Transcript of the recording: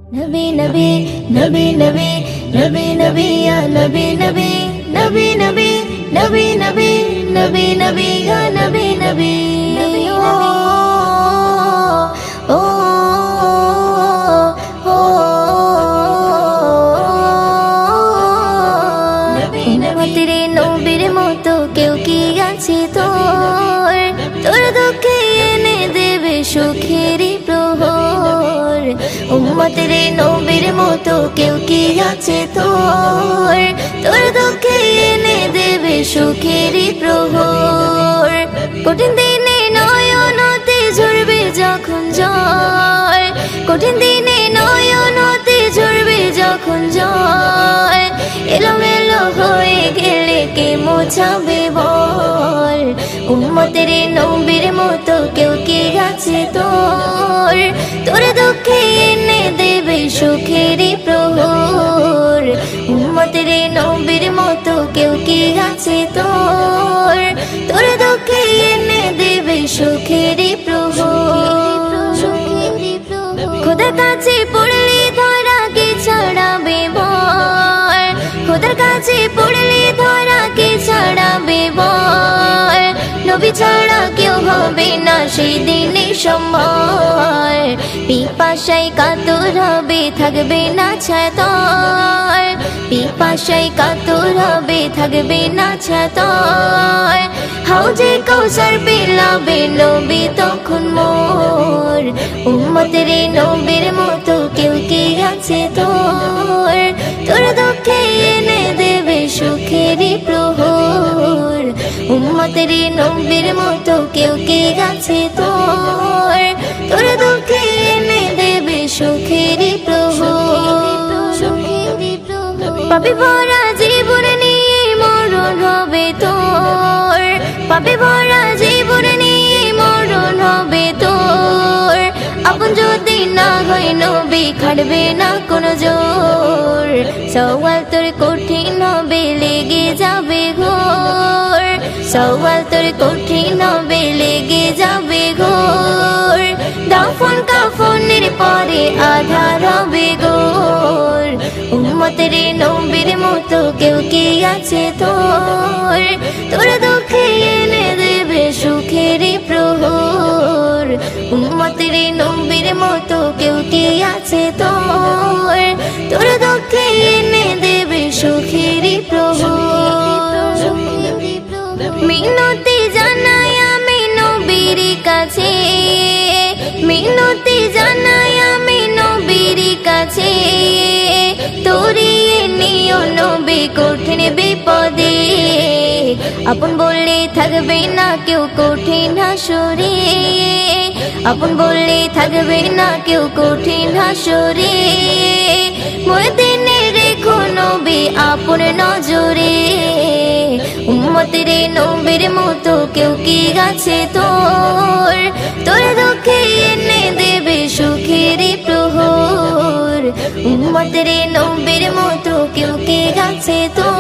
नबी नबी नबी नबी नबी नबी या नबी नबी नबी नबी नबी नबी नबी नबी या नबी नबी ओ ओ तेरे नबीर मतो केउ की आछे तोर तोर दुखे एने देबे सुखेरी प्रहर उम्मतेर नबीर मतो केउ की आछे तोर तोर दुखे एने देबे सुखेरी प्रहर कठिन दिने नयनते झरबे যখন ঝড় কঠিন দিনে নয়নতে ঝরবে যখন ঝড় এলোমেলো হয়ে গেলে কে মোছাবে বল উম্মতের নবীর মতো কেউ কি আছে তোর তোর দুঃখে এনে দেবে সুখেরই প্রহর উম্মতের নবীর মতো কেউ কি আছে তোর তোর দুঃখে এনে দেবে সুখেরই প্রহর খোদার কাছে পড়লে ধরা কে ছাড়াবে বল খোদার কাছে পড়লে ধরা কে ছাড়াবে বল নবী ছাড়া কেউ হবে না সেই দিনে সম্বল পিপাসায় কাতর হবে থাকবে না ছাতর পিপাসায় কাতর হবে থাকবে না ছাতর হাউজে কৌসার পেলাবে নবী তখন মোর উম্মতের নবীর মতো কেউ কি আছে তোর তোর দুঃখে এনে দেবে সুখেরই প্রহর উম্মতের নবীর মতো কেউ কি আছে তোর তোর দুঃখে এনে দেবে সুখেরই প্রহর পাপে ভরা জীবন নিয়ে মরণ হবে তোর পাপে ভরা জীবন নিয়ে মরণ হবে তোর আপন যদি না হয় নবী খাটবে না কোনো জোর সওয়াল তোর কঠিন হবে লেগে যাবে ঘোর সওয়াল তোর কঠিন হবে লেগে যাবে ঘোর দাফন কাফনের পরে আধার হবে গোর উম্মতের নবীর মতো কেউ কি আছে তোর তোর দুঃখে এনে দেবে সুখেরই প্রহর উম্মতের নবীর মতো কেউ কি আছে তোর তোর দুঃখে এনে দেবে সুখেরই প্রহর মিনতি জানাই আমি নবীর কাছে মিনতি জানাই আমি নবীর কাছে তোরিয়ে নিও নবী কঠিন বিপদে আপন বললে থাকবে না কেউ কঠিন হাসরে আপন বললে থাকবে না কেউ কঠিন হাসরে মদিনে রেখো নবী আপন নজরে উম্মতের নবীর মতো কেউ কি আছে তোর তোর দুঃখে এনে দেবে সুখেরই প্রহর উম্মতের নবীর মতো কেউ কি আছে তোর